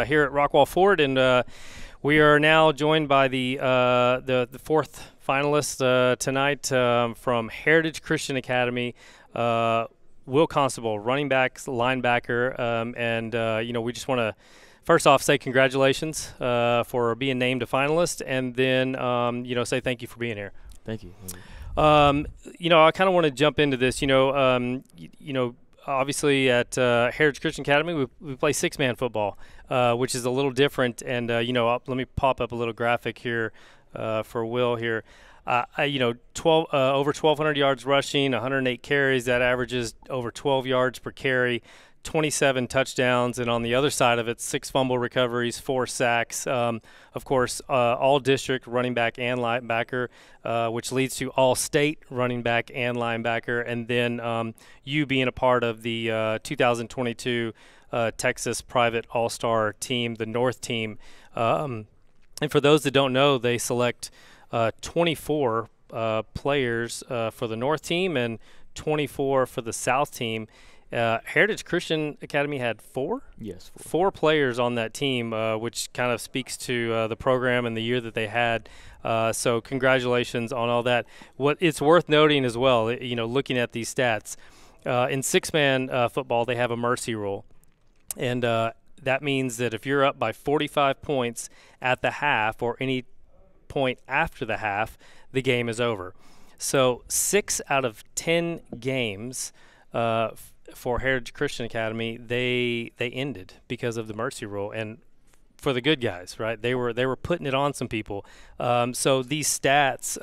Here at Rockwall Ford, and we are now joined by the fourth finalist tonight from Heritage Christian Academy, Will Constable, running back, linebacker, and we just want to first off say congratulations for being named a finalist, and then say thank you for being here. Thank you. I kind of want to jump into this. Obviously at Heritage Christian Academy, we play six-man football, which is a little different. And, let me pop up a little graphic here for Will here. Over 1,200 yards rushing, 108 carries. That averages over 12 yards per carry, 27 touchdowns. And on the other side of it, 6 fumble recoveries, 4 sacks. Of course, all district running back and linebacker, which leads to all state running back and linebacker. And then you being a part of the 2022 Texas Private All-Star team, the North team. And for those that don't know, they select 24 players for the North team and 24 for the South team. Heritage Christian Academy had 4? Yes. 4 players on that team, which kind of speaks to the program and the year that they had. So congratulations on all that. What it's worth noting as well, looking at these stats, in six-man football, they have a mercy rule. And that means that if you're up by 45 points at the half or any point after the half, the game is over. So 6 out of 10 games for Heritage Christian Academy, they ended because of the mercy rule, and for the good guys, right? They were putting it on some people. So these stats,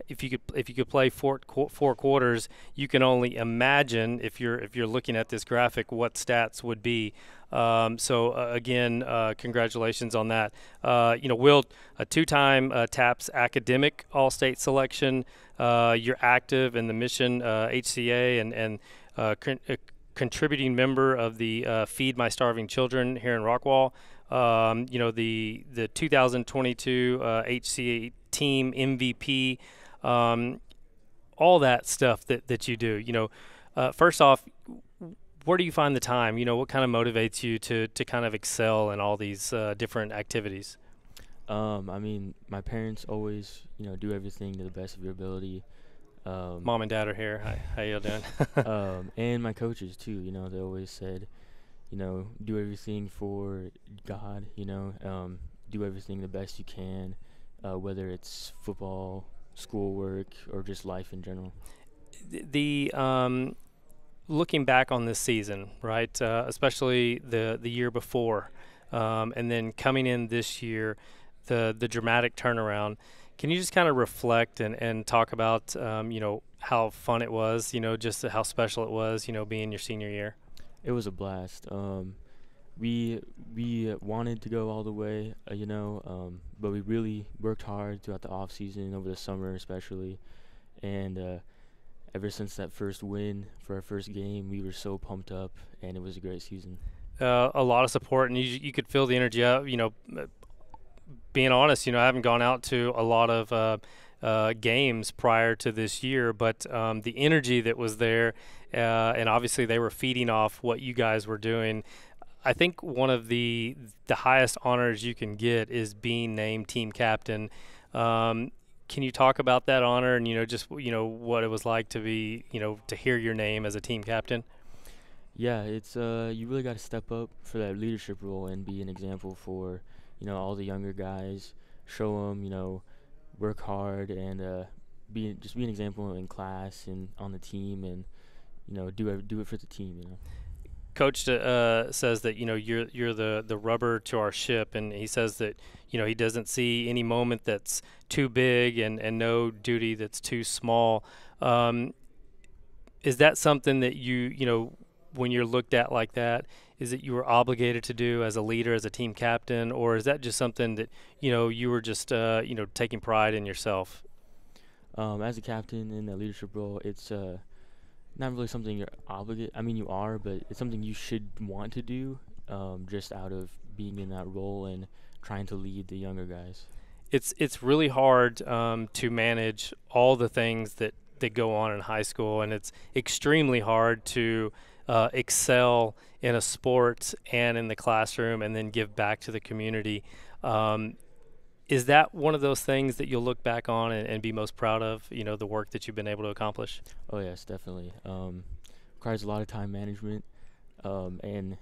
if you could play four quarters, you can only imagine if you're looking at this graphic what stats would be. Again, congratulations on that. Will, a 2-time TAPS academic All-State selection. You're active in the Mission HCA and contributing member of the Feed My Starving Children here in Rockwall. The 2022 HCA team MVP, all that stuff that you do. First off, where do you find the time? What kind of motivates you to kind of excel in all these different activities? My parents always, do everything to the best of your ability. Mom and Dad are here. Hi, how you doing? And my coaches too. They always said, do everything for God. Do everything the best you can, whether it's football, schoolwork, or just life in general. Looking back on this season, right, especially the year before, and then coming in this year, the dramatic turnaround. Can you just kind of reflect and talk about, how fun it was, just how special it was, being your senior year? It was a blast. We wanted to go all the way, but we really worked hard throughout the off season, over the summer especially, and ever since that first win for our first game, we were so pumped up, and it was a great season. A lot of support, and you could feel the energy up, being honest, I haven't gone out to a lot of games prior to this year, but the energy that was there, and obviously they were feeding off what you guys were doing. I think one of the highest honors you can get is being named team captain. Can you talk about that honor and what it was like to be to hear your name as a team captain? Yeah, it's you really got to step up for that leadership role and be an example for all the younger guys. Show them work hard and be an example in class and on the team, and do it for the team. Coach says that you're the rubber to our ship, and he says that he doesn't see any moment that's too big and no duty that's too small. Is that something that you when you're looked at like that, is it you were obligated to do as a leader, as a team captain, or is that just something that you were just taking pride in yourself? As a captain in that leadership role, it's not really something you're obligated. I mean, you are, but it's something you should want to do, just out of being in that role and trying to lead the younger guys. It's really hard to manage all the things that go on in high school, and it's extremely hard to excel in a sport and in the classroom, and then give back to the community. Is that one of those things that you'll look back on and be most proud of? The work that you've been able to accomplish. Oh yes, definitely. Requires a lot of time management, and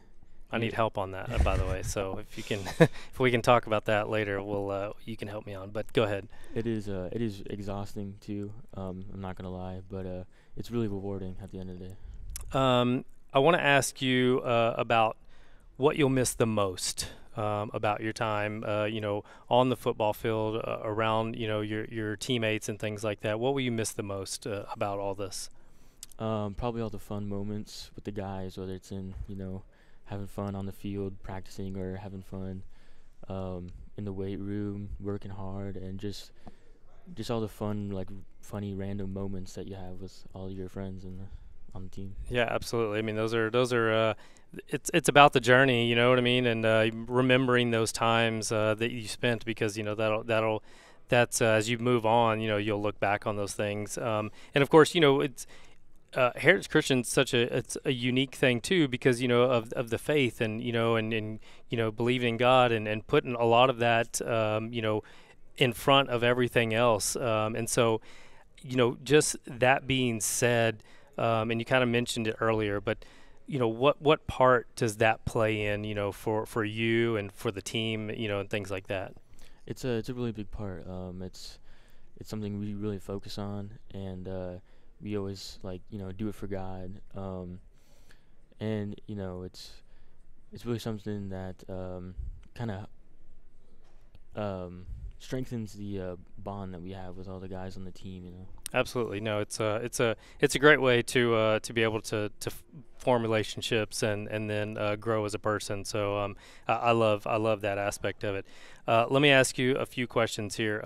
I need help on that, by the way. So if you can, if we can talk about that later, you can help me on. But go ahead. it is exhausting too. I'm not gonna lie, but it's really rewarding at the end of the day. I want to ask you about what you'll miss the most about your time, on the football field, around, your teammates and things like that. What will you miss the most about all this? Probably all the fun moments with the guys, whether it's in having fun on the field, practicing, or having fun in the weight room, working hard, and just all the fun, like funny random moments that you have with all your friends on the team. Yeah, absolutely. I mean, those are it's about the journey, you know what I mean, and remembering those times that you spent, because that's as you move on, you'll look back on those things. And of course, it's Heritage Christian's it's a unique thing too, because of the faith, and and believing in God, and putting a lot of that in front of everything else. And so just that being said, and you kind of mentioned it earlier, but what part does that play in for you and for the team, and things like that? It's a really big part. It's something we really focus on, and we always do it for God. And it's really something that kind of strengthens the bond that we have with all the guys on the team. Absolutely. No, it's a great way to be able to form relationships and then grow as a person. So I love that aspect of it. Let me ask you a few questions here.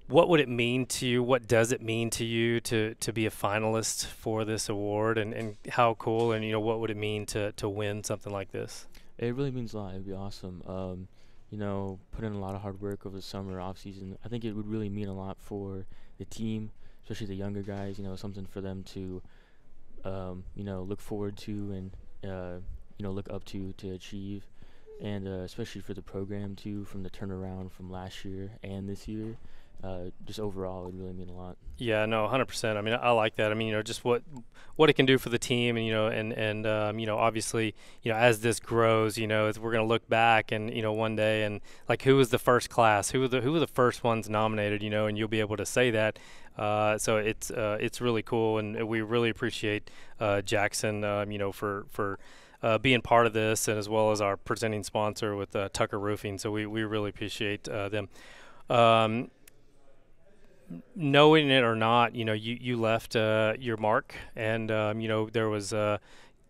What would it mean to you? What does it mean to you to be a finalist for this award, and how cool, and what would it mean to win something like this? It really means a lot. It'd be awesome. Put in a lot of hard work over the summer off season. I think it would really mean a lot for the team, especially the younger guys. Something for them to look forward to, and look up to achieve, and especially for the program too, from the turnaround from last year and this year. Just overall, it would really mean a lot. Yeah, no, 100%. I mean, I like that. I mean, just what it can do for the team, and obviously, as this grows, we're going to look back and one day, and like, who was the first class, who were the first ones nominated, and you'll be able to say that. So it's really cool, and we really appreciate Jaxon, for being part of this, and as well as our presenting sponsor with Tucker Roofing. So we really appreciate them. Knowing it or not, you left your mark, and there was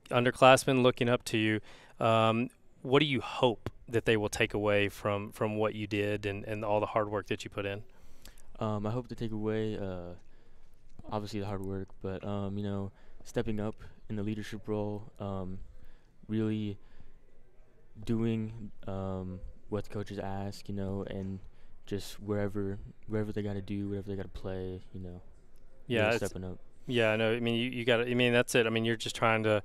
underclassmen looking up to you. What do you hope that they will take away from what you did, and all the hard work that you put in? I hope to take away, obviously, the hard work, but stepping up in the leadership role, really doing what the coaches ask, and just wherever they got to do, wherever they got to play, Yeah, really stepping up. Yeah, no, I mean, you got to. I mean, that's it. I mean, you're just trying to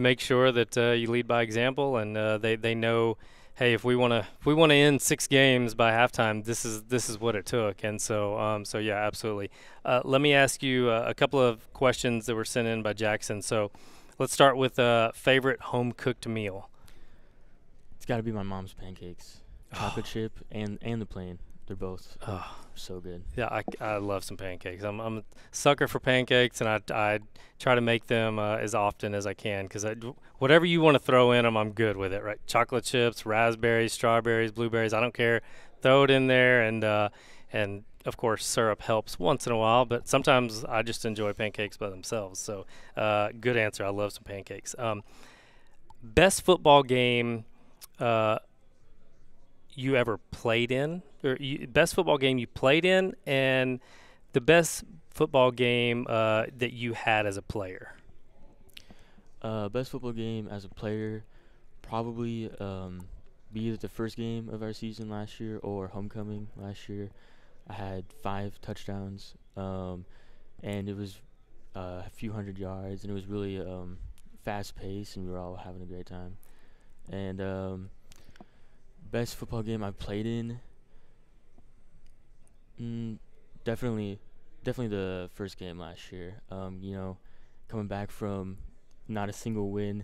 make sure that you lead by example, and they know, hey, if we want to end 6 games by halftime, this is what it took. And so yeah, absolutely. Let me ask you a couple of questions that were sent in by Jaxon. So let's start with favorite home cooked meal. It's got to be my mom's pancakes, chocolate chip and the plain. They're both so good. Yeah, I love some pancakes. I'm a sucker for pancakes, and I try to make them as often as I can, because whatever you want to throw in them, I'm good with it. Right? Chocolate chips, raspberries, strawberries, blueberries, I don't care. Throw it in there, and of course syrup helps once in a while, but sometimes I just enjoy pancakes by themselves. So good answer. I love some pancakes. Best football game you ever played in, or best football game you played in, and the best football game that you had as a player? Best football game as a player, probably be either the first game of our season last year or homecoming last year. I had 5 touchdowns, and it was a few hundred yards, and it was really fast paced, and we were all having a great time. And best football game I've played in, definitely the first game last year. Coming back from not a single win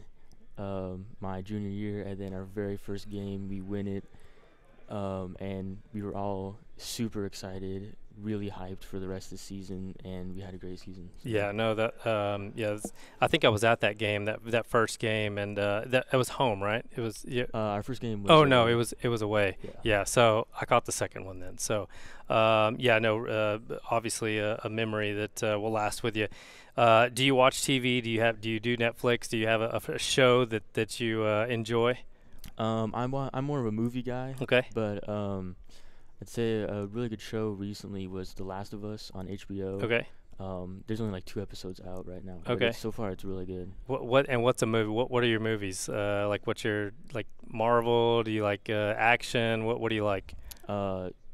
my junior year, and then our very first game we win it, and we were all super excited, really hyped for the rest of the season, and we had a great season. So. Yeah, no, I think I was at that game, that first game, and that it was home, right? It was. Yeah. Our first game was. Oh no, it was away. Yeah. Yeah, so I caught the second one then. So, obviously a memory that will last with you. Do you watch TV? Do you do Netflix? Do you have a show that you enjoy? I'm more of a movie guy. Okay. But I'd say a really good show recently was The Last of Us on HBO. Okay. There's only like 2 episodes out right now. Okay. So far, it's really good. What's a movie? What are your movies? What's your Marvel? Do you like action? What do you like?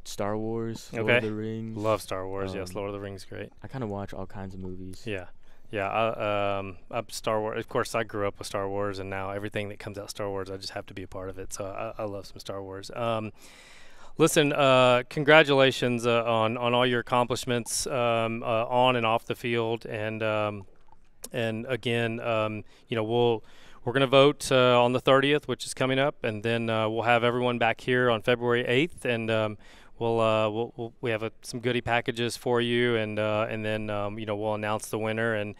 Star Wars. Okay. Lord of the Rings. Love Star Wars. Yes, Lord of the Rings, great. I kind of watch all kinds of movies. Yeah. I'm Star Wars. Of course, I grew up with Star Wars, and now everything that comes out Star Wars, I just have to be a part of it. So I love some Star Wars. Listen, congratulations on all your accomplishments on and off the field, and again, we're going to vote on the 30th, which is coming up, and then we'll have everyone back here on February 8th, and we have some goodie packages for you, and then we'll announce the winner, and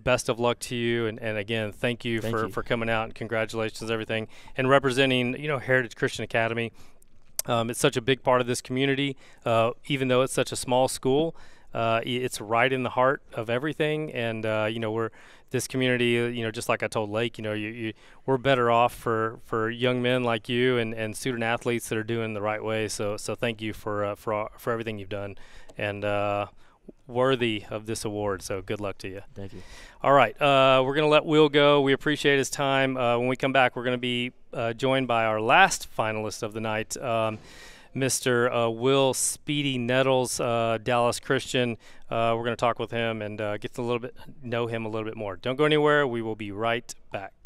best of luck to you, and again, thank you for coming out, and congratulations everything, and representing Heritage Christian Academy. It's such a big part of this community, even though it's such a small school. It's right in the heart of everything, and we're this community. Just like I told Lake, we're better off for young men like you and student athletes that are doing the right way. So thank you for everything you've done, and worthy of this award. So good luck to you. Thank you. All right, we're gonna let Will go. We appreciate his time. When we come back, we're gonna be joined by our last finalist of the night. Mr. Will Speedy Nettles, Dallas Christian. We're going to talk with him and get to know him a little bit more. Don't go anywhere. We will be right back.